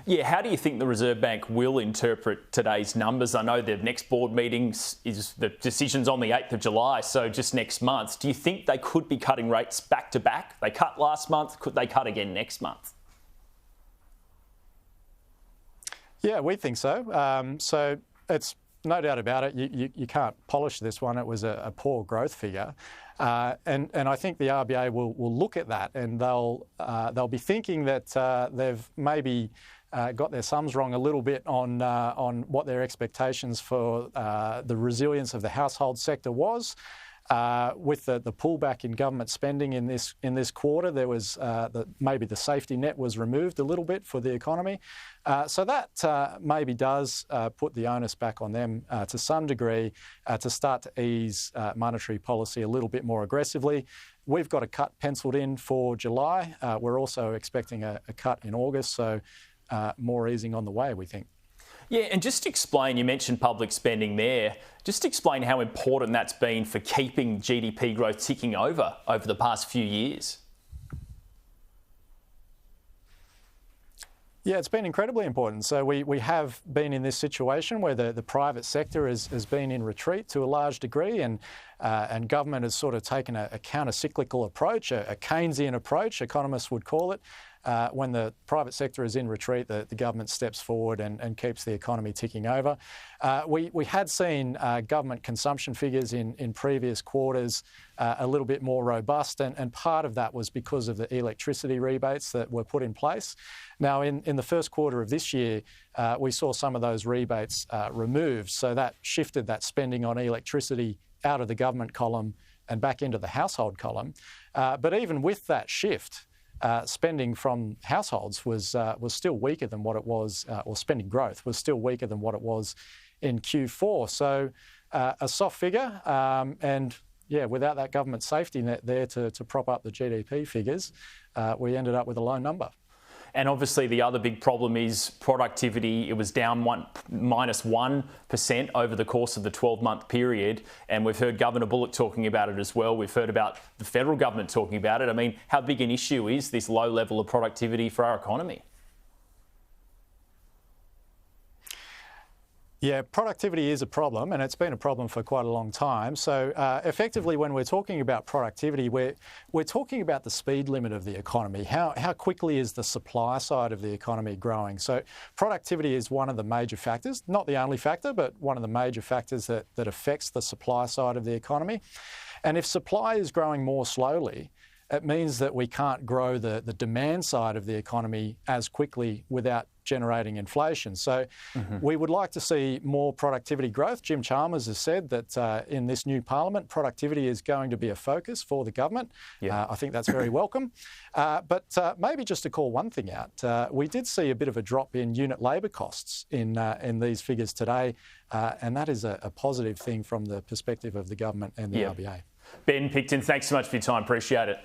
Yeah, how do you think the Reserve Bank will interpret today's numbers? I know the next board meetings is the decision's on the 8th of July, so just next month. Do you think they could be cutting rates back to back? They cut last month, could they cut again next month? Yeah, we think so. So it's no doubt about it. You can't polish this one. It was a poor growth figure. And I think the RBA will look at that, and they'll be thinking that they've maybe got their sums wrong a little bit on what their expectations for the resilience of the household sector was. With the pullback in government spending in this quarter, there was maybe the safety net was removed a little bit for the economy. So that maybe does put the onus back on them to some degree to start to ease monetary policy a little bit more aggressively. We've got a cut penciled in for July. We're also expecting a cut in August, so more easing on the way, we think. Yeah, and just explain, you mentioned public spending there, just explain how important that's been for keeping GDP growth ticking over the past few years. Yeah, it's been incredibly important. So we have been in this situation where the private sector has been in retreat to a large degree, and government has sort of taken a counter-cyclical approach, a Keynesian approach, economists would call it. When the private sector is in retreat, the government steps forward and keeps the economy ticking over. We had seen government consumption figures in previous quarters a little bit more robust, and part of that was because of the electricity rebates that were put in place. Now, in the first quarter of this year, we saw some of those rebates removed, so that shifted that spending on electricity out of the government column and back into the household column. But even with that shift, spending from households was still weaker than what it was, or spending growth was still weaker than what it was in Q4. So a soft figure, and yeah, without that government safety net there to prop up the GDP figures, we ended up with a low number. And obviously the other big problem is productivity. It was down minus 1% over the course of the 12-month period. And we've heard Governor Bullock talking about it as well. We've heard about the federal government talking about it. I mean, how big an issue is this low level of productivity for our economy? Yeah, productivity is a problem, and it's been a problem for quite a long time. So effectively, when we're talking about productivity, we're talking about the speed limit of the economy. How quickly is the supply side of the economy growing? So productivity is one of the major factors, not the only factor, but one of the major factors that affects the supply side of the economy. And if supply is growing more slowly, it means that we can't grow the demand side of the economy as quickly without generating inflation. So we would like to see more productivity growth. Jim Chalmers has said that in this new parliament, productivity is going to be a focus for the government. Yeah. I think that's very welcome. But maybe just to call one thing out, we did see a bit of a drop in unit labour costs in these figures today, and that is a positive thing from the perspective of the government and the RBA. Ben Picton, thanks so much for your time. Appreciate it.